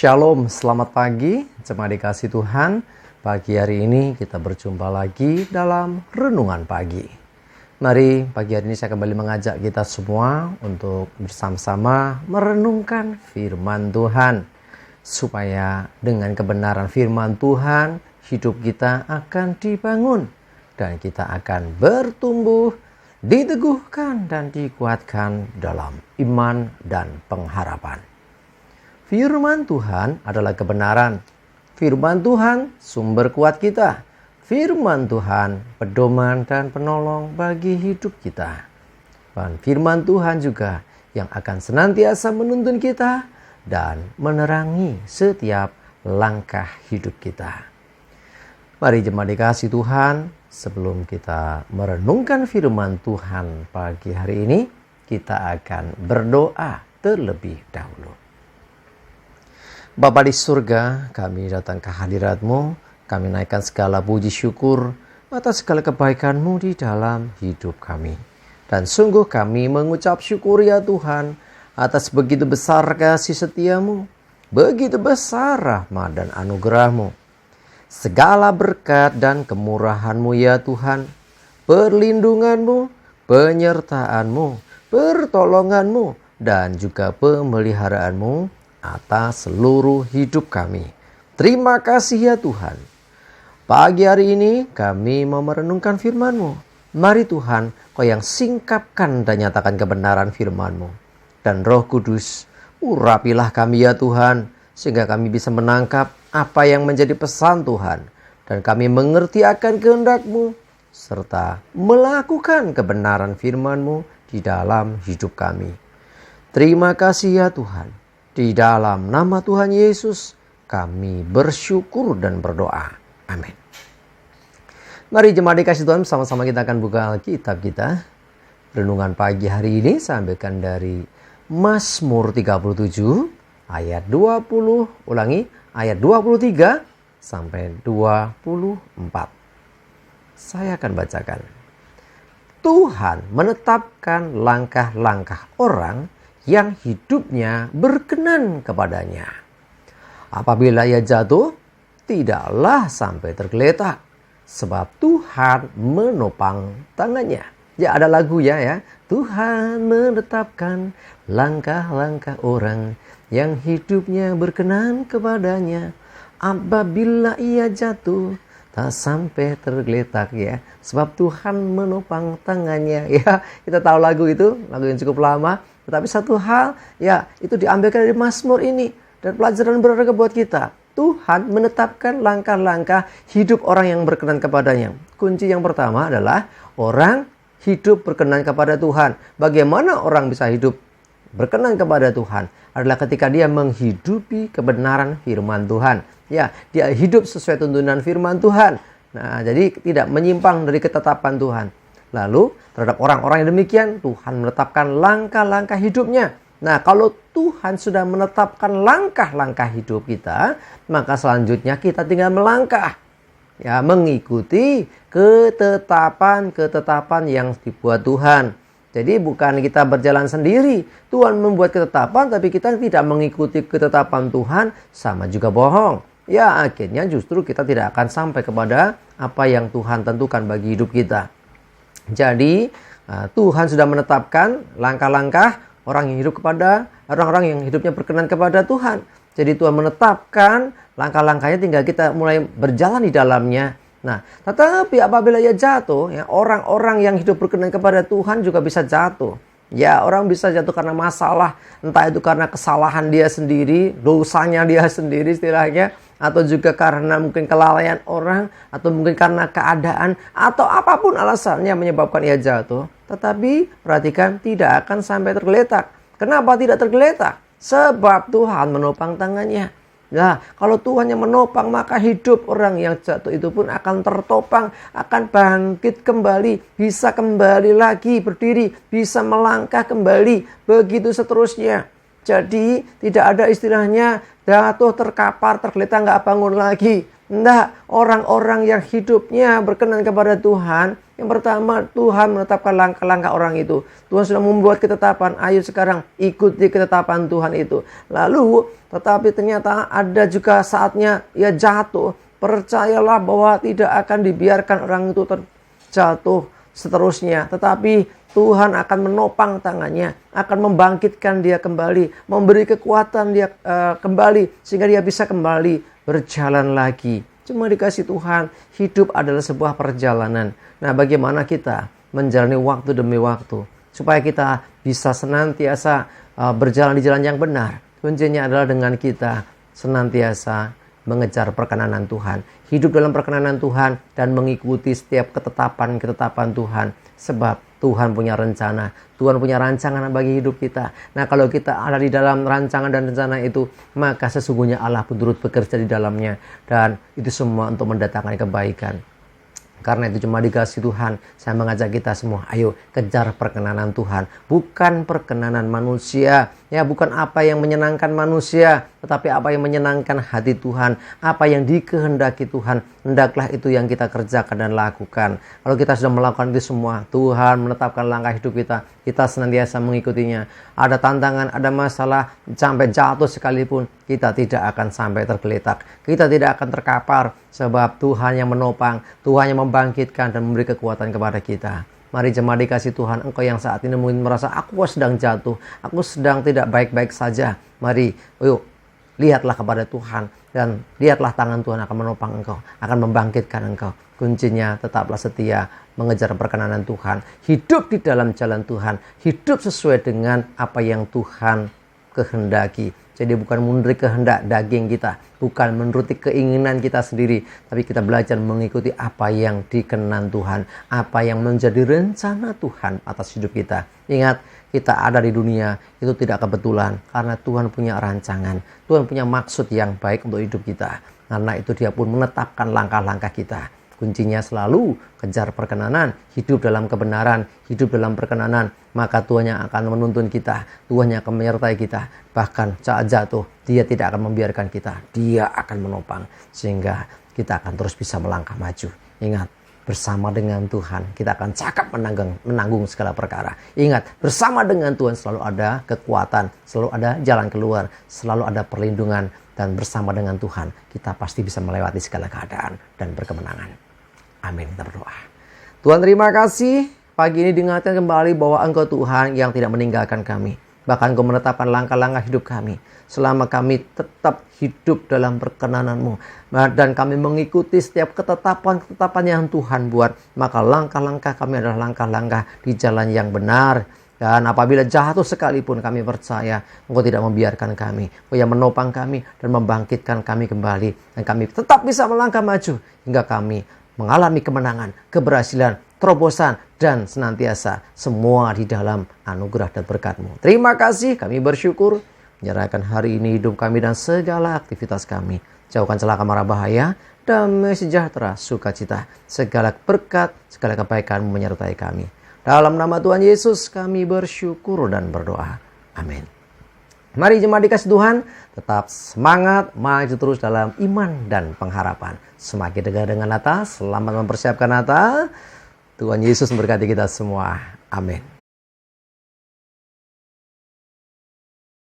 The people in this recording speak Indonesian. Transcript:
Shalom, selamat pagi, jemaat dikasih Tuhan. Pagi hari ini kita berjumpa lagi dalam Renungan Pagi. Mari pagi hari ini saya kembali mengajak kita semua untuk bersama-sama merenungkan firman Tuhan. Supaya dengan kebenaran firman Tuhan, hidup kita akan dibangun. Dan kita akan bertumbuh, diteguhkan dan dikuatkan dalam iman dan pengharapan. Firman Tuhan adalah kebenaran. Firman Tuhan sumber kuat kita. Firman Tuhan pedoman dan penolong bagi hidup kita. Dan firman Tuhan juga yang akan senantiasa menuntun kita dan menerangi setiap langkah hidup kita. Mari jemaat dikasih Tuhan, sebelum kita merenungkan firman Tuhan pagi hari ini, kita akan berdoa terlebih dahulu. Bapa di surga, kami datang ke hadirat-Mu, kami naikkan segala puji syukur atas segala kebaikan-Mu di dalam hidup kami. Dan sungguh kami mengucap syukur ya Tuhan, atas begitu besar kasih setia-Mu, begitu besar rahmat dan anugerah-Mu. Segala berkat dan kemurahan-Mu ya Tuhan, perlindungan-Mu, penyertaan-Mu, pertolongan-Mu, dan juga pemeliharaan-Mu atas seluruh hidup kami. Terima kasih ya Tuhan. Pagi hari ini kami mau merenungkan firman-Mu. Mari Tuhan, Kau yang singkapkan dan nyatakan kebenaran firman-Mu. Dan Roh Kudus, urapilah kami ya Tuhan, sehingga kami bisa menangkap apa yang menjadi pesan Tuhan. Dan kami mengerti akan kehendak-Mu, serta melakukan kebenaran firman-Mu di dalam hidup kami. Terima kasih ya Tuhan. Di dalam nama Tuhan Yesus, kami bersyukur dan berdoa. Amin. Mari jemaat dikasih Tuhan, sama-sama kita akan buka Alkitab kita. Renungan pagi hari ini saya ambilkan dari Mazmur 37 ayat 20, ayat 23 sampai 24. Saya akan bacakan. Tuhan menetapkan langkah-langkah orang yang hidupnya berkenan kepadanya. Apabila ia jatuh, tidaklah sampai tergeletak, sebab Tuhan menopang tangannya. Ya, ada lagu ya. Tuhan menetapkan langkah-langkah orang yang hidupnya berkenan kepadanya. Apabila ia jatuh, tak sampai tergeletak ya, sebab Tuhan menopang tangannya. Ya, kita tahu lagu itu, lagu yang cukup lama. Tetapi satu hal, ya itu diambilkan dari Mazmur ini. Dan pelajaran berharga buat kita. Tuhan menetapkan langkah-langkah hidup orang yang berkenan kepadanya. Kunci yang pertama adalah orang hidup berkenan kepada Tuhan. Bagaimana orang bisa hidup berkenan kepada Tuhan? Adalah ketika dia menghidupi kebenaran firman Tuhan. Ya, dia hidup sesuai tuntunan firman Tuhan. Nah, jadi tidak menyimpang dari ketetapan Tuhan. Lalu terhadap orang-orang yang demikian, Tuhan menetapkan langkah-langkah hidupnya. Nah, kalau Tuhan sudah menetapkan langkah-langkah hidup kita, maka selanjutnya kita tinggal melangkah. Ya, mengikuti ketetapan-ketetapan yang dibuat Tuhan. Jadi bukan kita berjalan sendiri. Tuhan membuat ketetapan, tapi kita tidak mengikuti ketetapan Tuhan, sama juga bohong. Ya, akhirnya justru kita tidak akan sampai kepada apa yang Tuhan tentukan bagi hidup kita. Jadi Tuhan sudah menetapkan langkah-langkah orang yang hidup kepada orang-orang yang hidupnya berkenan kepada Tuhan. Jadi Tuhan menetapkan langkah-langkahnya, tinggal kita mulai berjalan di dalamnya. Nah, tetapi apabila ia jatuh, ya, orang-orang yang hidup berkenan kepada Tuhan juga bisa jatuh. Ya, orang bisa jatuh karena masalah, entah itu karena kesalahan dia sendiri, dosanya dia sendiri istilahnya, atau juga karena mungkin kelalaian orang, atau mungkin karena keadaan, atau apapun alasannya menyebabkan ia jatuh. Tetapi perhatikan, tidak akan sampai tergeletak. Kenapa tidak tergeletak? Sebab Tuhan menopang tangannya. Nah, kalau Tuhan yang menopang, maka hidup orang yang jatuh itu pun akan tertopang, akan bangkit kembali, bisa kembali lagi berdiri, bisa melangkah kembali, begitu seterusnya. Jadi tidak ada istilahnya jatuh, terkapar, tergeletak, nggak bangun lagi. Nah, orang-orang yang hidupnya berkenan kepada Tuhan, Yang pertama, Tuhan menetapkan langkah-langkah orang itu. Tuhan sudah membuat ketetapan, ayo sekarang ikuti ketetapan Tuhan itu. Lalu, tetapi ternyata ada juga saatnya ia jatuh. Percayalah bahwa tidak akan dibiarkan orang itu terjatuh seterusnya. Tetapi Tuhan akan menopang tangannya, akan membangkitkan dia kembali, memberi kekuatan dia kembali, sehingga dia bisa kembali berjalan lagi. Cuma dikasih Tuhan, hidup adalah sebuah perjalanan. Nah, bagaimana kita menjalani waktu demi waktu, supaya kita bisa senantiasa berjalan di jalan yang benar. Kuncinya adalah dengan kita senantiasa mengejar perkenanan Tuhan, hidup dalam perkenanan Tuhan, dan mengikuti setiap ketetapan-ketetapan Tuhan. Sebab Tuhan punya rencana, Tuhan punya rancangan bagi hidup kita. Nah, kalau kita ada di dalam rancangan dan rencana itu, maka sesungguhnya Allah pun turut bekerja di dalamnya. Dan itu semua untuk mendatangkan kebaikan. Karena itu cuma dikasih Tuhan, saya mengajak kita semua, ayo kejar perkenanan Tuhan. Bukan perkenanan manusia, ya bukan apa yang menyenangkan manusia, tetapi apa yang menyenangkan hati Tuhan, apa yang dikehendaki Tuhan. Hendaklah itu yang kita kerjakan dan lakukan. Kalau kita sudah melakukan itu semua, Tuhan menetapkan langkah hidup kita senantiasa mengikutinya. Ada tantangan, ada masalah, sampai jatuh sekalipun, kita tidak akan sampai tergeletak. Kita tidak akan terkapar, sebab Tuhan yang menopang, Tuhan yang membangkitkan dan memberi kekuatan kepada kita. Mari jemaat dikasih Tuhan, engkau yang saat ini mungkin merasa aku sedang jatuh, aku sedang tidak baik-baik saja. Mari, yuk, lihatlah kepada Tuhan dan lihatlah tangan Tuhan akan menopang engkau, akan membangkitkan engkau. Kuncinya tetaplah setia mengejar perkenanan Tuhan, hidup di dalam jalan Tuhan, hidup sesuai dengan apa yang Tuhan kehendaki. Jadi bukan menuruti kehendak daging kita, bukan menuruti keinginan kita sendiri, tapi kita belajar mengikuti apa yang dikenan Tuhan, apa yang menjadi rencana Tuhan atas hidup kita. Ingat, kita ada di dunia itu tidak kebetulan, karena Tuhan punya rancangan, Tuhan punya maksud yang baik untuk hidup kita. Karena itu dia pun menetapkan langkah-langkah kita. Kuncinya selalu kejar perkenanan, hidup dalam kebenaran, hidup dalam perkenanan. Maka Tuhan yang akan menuntun kita, Tuhan yang akan menyertai kita. Bahkan saat jatuh, dia tidak akan membiarkan kita, dia akan menopang. Sehingga kita akan terus bisa melangkah maju. Ingat, bersama dengan Tuhan kita akan cakap menanggung segala perkara. Ingat, bersama dengan Tuhan selalu ada kekuatan, selalu ada jalan keluar, selalu ada perlindungan. Dan bersama dengan Tuhan kita pasti bisa melewati segala keadaan dan berkemenangan. Amin. Kita berdoa. Tuhan, terima kasih. Pagi ini diingatkan kembali bahwa Engkau Tuhan yang tidak meninggalkan kami. Bahkan Engkau menetapkan langkah-langkah hidup kami. Selama kami tetap hidup dalam perkenanan-Mu. Dan kami mengikuti setiap ketetapan-ketetapan yang Tuhan buat. Maka langkah-langkah kami adalah langkah-langkah di jalan yang benar. Dan apabila jatuh sekalipun, kami percaya Engkau tidak membiarkan kami. Engkau yang menopang kami dan membangkitkan kami kembali. Dan kami tetap bisa melangkah maju hingga kami mengalami kemenangan, keberhasilan, terobosan, dan senantiasa semua di dalam anugerah dan berkat-Mu. Terima kasih, kami bersyukur. Menyerahkan hari ini hidup kami dan segala aktivitas kami. Jauhkan celaka mara bahaya, damai sejahtera, sukacita, segala berkat, segala kebaikan menyertai kami. Dalam nama Tuhan Yesus kami bersyukur dan berdoa. Amin. Mari jemaat dikasih Tuhan, tetap semangat, maju terus dalam iman dan pengharapan. Semakin dekat dengan Natal, selamat mempersiapkan Natal. Tuhan Yesus memberkati kita semua. Amin.